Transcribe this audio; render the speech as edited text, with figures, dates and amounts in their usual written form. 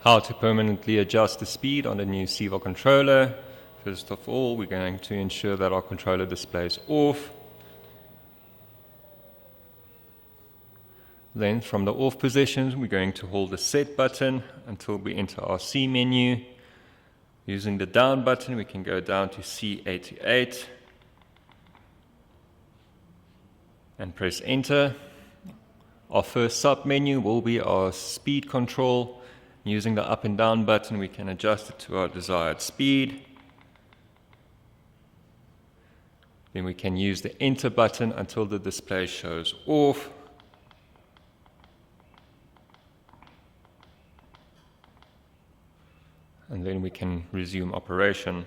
How to permanently adjust the speed on the new Ceva controller. First of all, we're going to ensure that our controller display is off. Then from the off position, we're going to hold the set button until we enter our C menu. Using the down button, we can go down to C88 and press enter. Our first sub menu will be our speed control. Using the up and down button, we can adjust it to our desired speed. Then we can use the enter button until the display shows off. And then we can resume operation.